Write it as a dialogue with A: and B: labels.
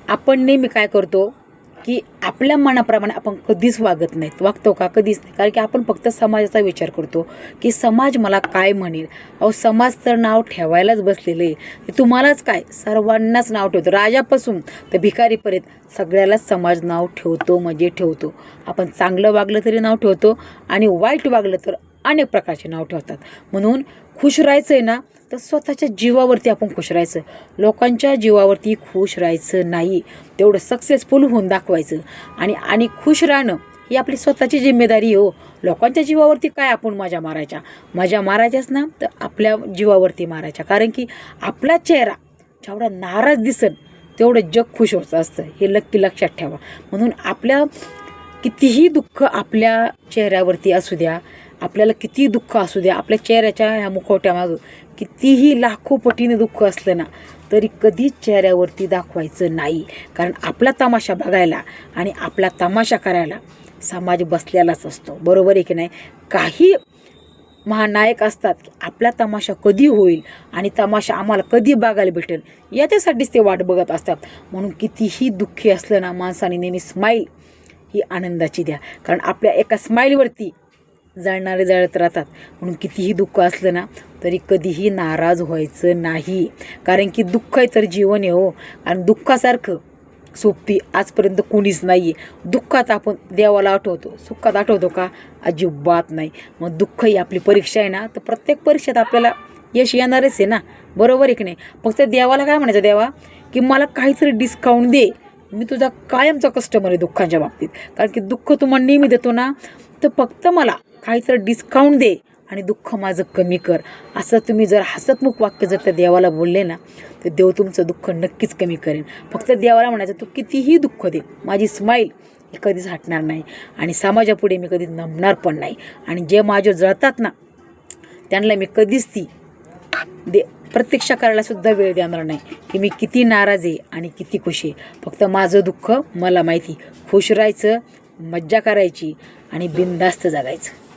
A: आपण नेहमी काय करतो की आपल्या मनाप्रमाणे आपण कधीच वागत नाहीत, वागतो का? कधीच नाही. कारण की आपण फक्त समाजाचा विचार करतो की समाज मला काय म्हणेल. अहो, समाज तर नाव ठेवायलाच बसलेलं आहे. तुम्हालाच काय, सर्वांनाच नाव ठेवतो, राजापासून तर भिकारीपर्यंत सगळ्यालाच समाज नाव ठेवतो, म्हणजे ठेवतो. आपण चांगलं वागलं तरी नाव ठेवतो आणि वाईट वागलं तर अनेक प्रकारचे नाव ठेवतात. म्हणून खुश राहायचं आहे ना, तर स्वतःच्या जीवावरती आपण खुश राहायचं, लोकांच्या जीवावरती खुश राहायचं नाही. तेवढं सक्सेसफुल होऊन दाखवायचं. आणि खुश राहणं ही आपली स्वतःची जिम्मेदारी हो. लोकांच्या जीवावरती काय आपण मजा मारायच्याच ना, तर आपल्या जीवावरती मारायच्या. कारण की आपला चेहरा जेवढा नाराज दिसेल तेवढं जग खुश होतं असतं, हे नक्की लक्षात ठेवा. म्हणून आपल्या कितीही दुःख आपल्या चेहऱ्यावरती असू द्या, आपल्याला किती दुःख असू द्या, आपल्या चेहऱ्याच्या ह्या मुखवट्यामागं कितीही लाखो पटीने दुःख असलं ना, तरी कधीच चेहऱ्यावरती दाखवायचं नाही. कारण आपला तमाशा बघायला आणि आपला तमाशा करायला समाज बसलेलाच असतो, बरोबर आहे की नाही? काही महानायक असतात की आपला तमाशा कधी होईल आणि तमाशा आम्हाला कधी बघायला भेटेल याच्यासाठीच ते वाट बघत असतात. म्हणून कितीही दुःखी असलं ना, माणसाने नेहमी स्माईल ही आनंदाची द्या. कारण आपल्या एका स्माईलवरती जळणारे जळत राहतात. म्हणून कितीही दुःख असलं ना, तरी कधीही नाराज व्हायचं नाही. कारण की दुःख आहे तर जीवन आहे हो. आणि दुःखासारखं सोपी आजपर्यंत कोणीच नाही आहे. दुःखात आपण देवाला आठवतो, सुखात आठवतो का? अजिबात नाही. मग दुःख ही आपली परीक्षा आहे ना, तर प्रत्येक परीक्षेत आपल्याला यश येणारच आहे ना, बरोबर आहे की नाही? फक्त देवाला काय म्हणायचं, देवा की मला काहीतरी डिस्काउंट दे, मी तुझा कायमचा कस्टमर आहे दुःखांच्या बाबतीत. कारण की दुःख तुम्हाला नेहमी देतो ना, तर फक्त मला काहीतरी डिस्काउंट दे आणि दुःख माझं कमी कर. असं तुम्ही जर हसतमुख वाक्य जर त्या देवाला बोलले ना, तर देव तुमचं दुःख नक्कीच कमी करेन. फक्त देवाला म्हणायचं, तू कितीही दुःख दे, माझी स्माईल ही कधीच हटणार नाही आणि समाजापुढे मी कधीच नमणार पण नाही. आणि जे माझ्यावर जळतात ना, त्यांना मी कधीच ती प्रतीक्षा करायला सुद्धा वेळ देणार नाही की मी किती नाराज आहे आणि किती खुश आहे. फक्त माझं दुःख मला माहिती. खुश राहायचं, मज्जा करायची आणि बिनधास्त जगायचं.